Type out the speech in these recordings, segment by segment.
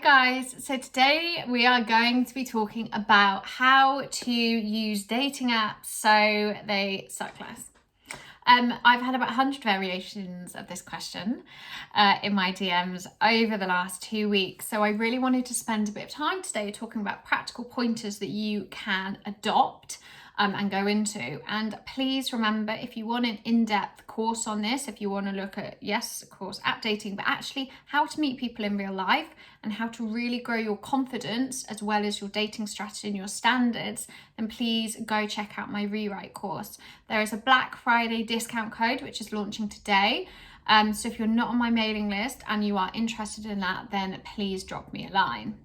guys, so today we are going to be talking about how to use dating apps so they suck less. I've had about 100 variations of this question in my DMs over the last 2 weeks, so I really wanted to spend a bit of time today talking about practical pointers that you can adopt and go into. And please remember, if you want an in-depth course on this, if you want to look at, yes, of course, app dating, but actually how to meet people in real life and how to really grow your confidence as well as your dating strategy and your standards, then please go check out my rewrite course. There is a Black Friday discount code which is launching today. So if you're not on my mailing list and you are interested in that, then please drop me a line.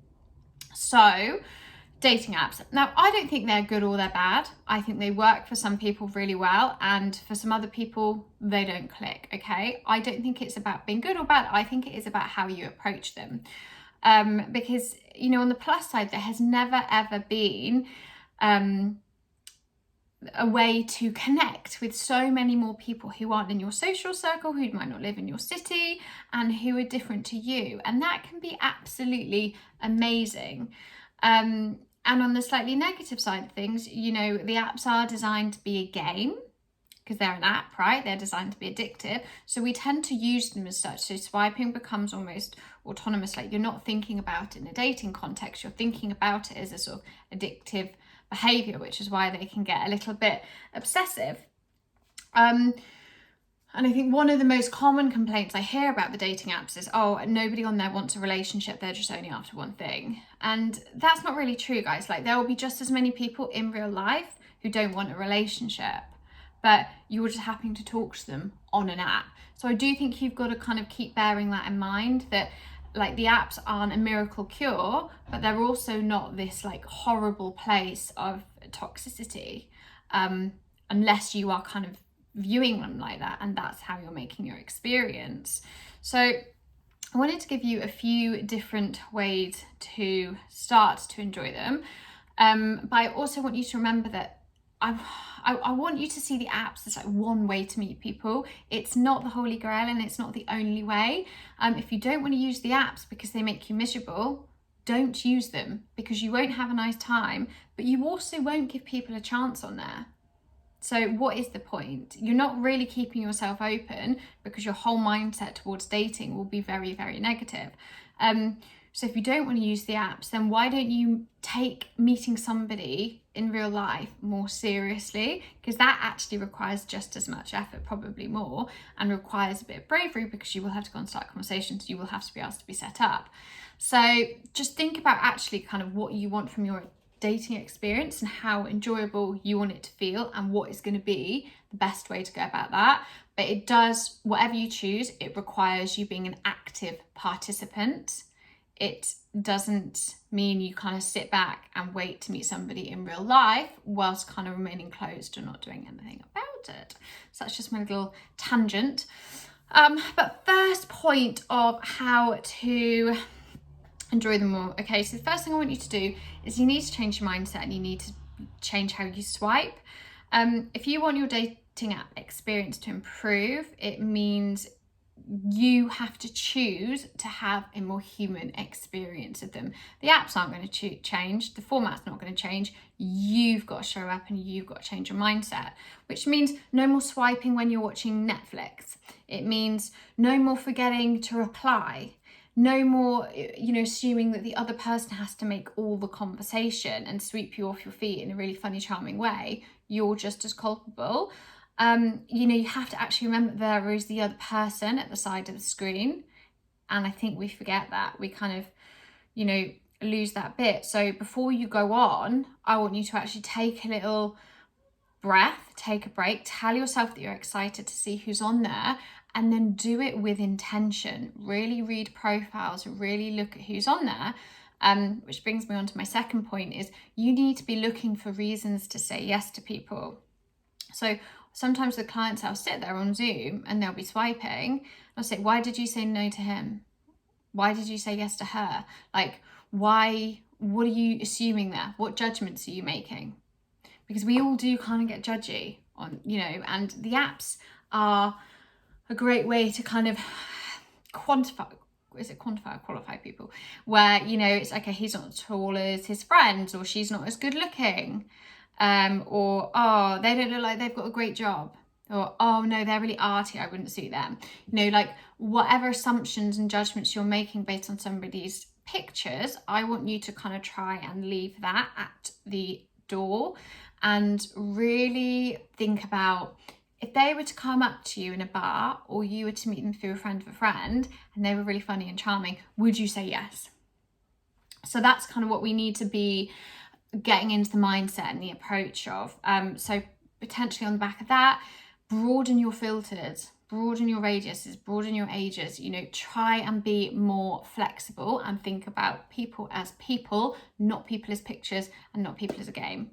So, dating apps. Now, I don't think they're good or they're bad. I think they work for some people really well, and for some other people, they don't click, okay? I don't think it's about being good or bad. I think it is about how you approach them. Because, you know, on the plus side, there has never, ever been a way to connect with so many more people who aren't in your social circle, who might not live in your city, and who are different to you. And that can be absolutely amazing. And on the slightly negative side of things, you know, the apps are designed to be a game because they're an app, right? They're designed to be addictive. So we tend to use them as such. So swiping becomes almost autonomous. Like, you're not thinking about it in a dating context. You're thinking about it as a sort of addictive behavior, which is why they can get a little bit obsessive. And I think one of the most common complaints I hear about the dating apps is, oh, nobody on there wants a relationship, they're just only after one thing. And that's not really true, guys. Like, there will be just as many people in real life who don't want a relationship, but you're just having to talk to them on an app. So I do think you've got to kind of keep bearing that in mind, that like the apps aren't a miracle cure, but they're also not this like horrible place of toxicity, unless you are kind of viewing them like that, and that's how you're making your experience. So I wanted to give you a few different ways to start to enjoy them, but I also want you to remember that I want you to see the apps as like one way to meet people. It's not the holy grail, and it's not the only way. If you don't want to use the apps because they make you miserable, don't use them, because you won't have a nice time, but you also won't give people a chance on there. So what is the point? You're not really keeping yourself open, because your whole mindset towards dating will be very, very negative. So if you don't want to use the apps, then why don't you take meeting somebody in real life more seriously? Because that actually requires just as much effort, probably more, and requires a bit of bravery, because you will have to go and start conversations. You will have to be asked to be set up. So just think about actually kind of what you want from your dating experience and how enjoyable you want it to feel, and what is going to be the best way to go about that. But it does, whatever you choose, it requires you being an active participant. It doesn't mean you kind of sit back and wait to meet somebody in real life whilst kind of remaining closed and not doing anything about it. So that's just my little tangent. But first point of how to enjoy them more. Okay, so the first thing I want you to do is you need to change your mindset, and you need to change how you swipe. If you want your dating app experience to improve, it means you have to choose to have a more human experience of them. The apps aren't going to change, the format's not going to change. You've got to show up, and you've got to change your mindset, which means no more swiping when you're watching Netflix. It means no more forgetting to reply. No more, you know, assuming that the other person has to make all the conversation and sweep you off your feet in a really funny, charming way. You're just as culpable. You know, you have to actually remember there is the other person at the side of the screen. And I think we forget that. We kind of, you know, lose that bit. So before you go on, I want you to actually take a little breath, take a break, tell yourself that you're excited to see who's on there, and then do it with intention. Really read profiles, really look at who's on there. Which brings me on to my second point, is you need to be looking for reasons to say yes to people. So sometimes the clients, I'll sit there on Zoom and they'll be swiping. I'll say, why did you say no to him? Why did you say yes to her? Like, why? What are you assuming there? What judgments are you making? Because we all do kind of get judgy on, you know, and the apps are a great way to kind of quantify is it quantify or qualify people, where, you know, it's okay, he's not as tall as his friends, or she's not as good looking, or, oh, they don't look like they've got a great job, or, oh no, they're really arty, I wouldn't suit them. You know, like whatever assumptions and judgments you're making based on somebody's pictures, I want you to kind of try and leave that at the door and really think about, if they were to come up to you in a bar, or you were to meet them through a friend of a friend and they were really funny and charming, would you say yes? So that's kind of what we need to be getting into the mindset and the approach of. So potentially on the back of that, broaden your filters, broaden your radiuses, broaden your ages, you know, try and be more flexible and think about people as people, not people as pictures, and not people as a game.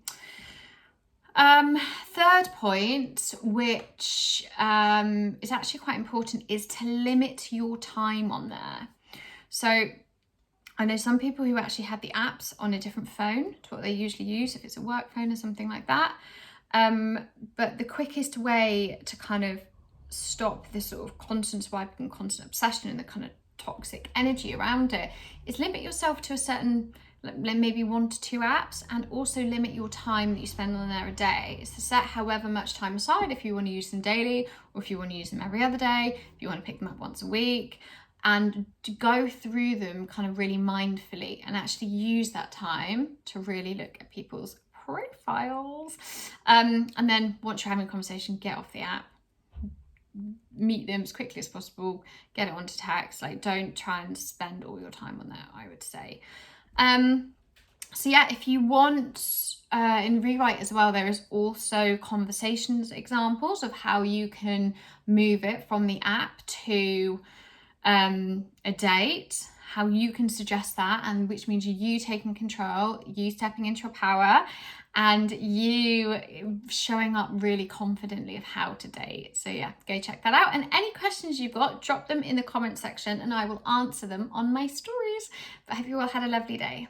Third point, which is actually quite important, is to limit your time on there. So I know some people who actually have the apps on a different phone to what they usually use, if it's a work phone or something like that. But the quickest way to kind of stop this sort of constant swiping and constant obsession and the kind of toxic energy around it is limit yourself to a certain, maybe 1 to 2 apps, and also limit your time that you spend on there a day. It's to set however much time aside, if you want to use them daily, or if you want to use them every other day, if you want to pick them up once a week, and to go through them kind of really mindfully and actually use that time to really look at people's profiles. And then once you're having a conversation, get off the app, meet them as quickly as possible, get it onto text. Like, don't try and spend all your time on there, I would say. So yeah, if you want, in Rewrite as well, there is also conversations examples of how you can move it from the app to a date, how you can suggest that, and which means you taking control, you stepping into your power, and you showing up really confidently of how to date. So yeah, go check that out. And any questions you've got, drop them in the comment section and I will answer them on my stories. But I hope you all had a lovely day.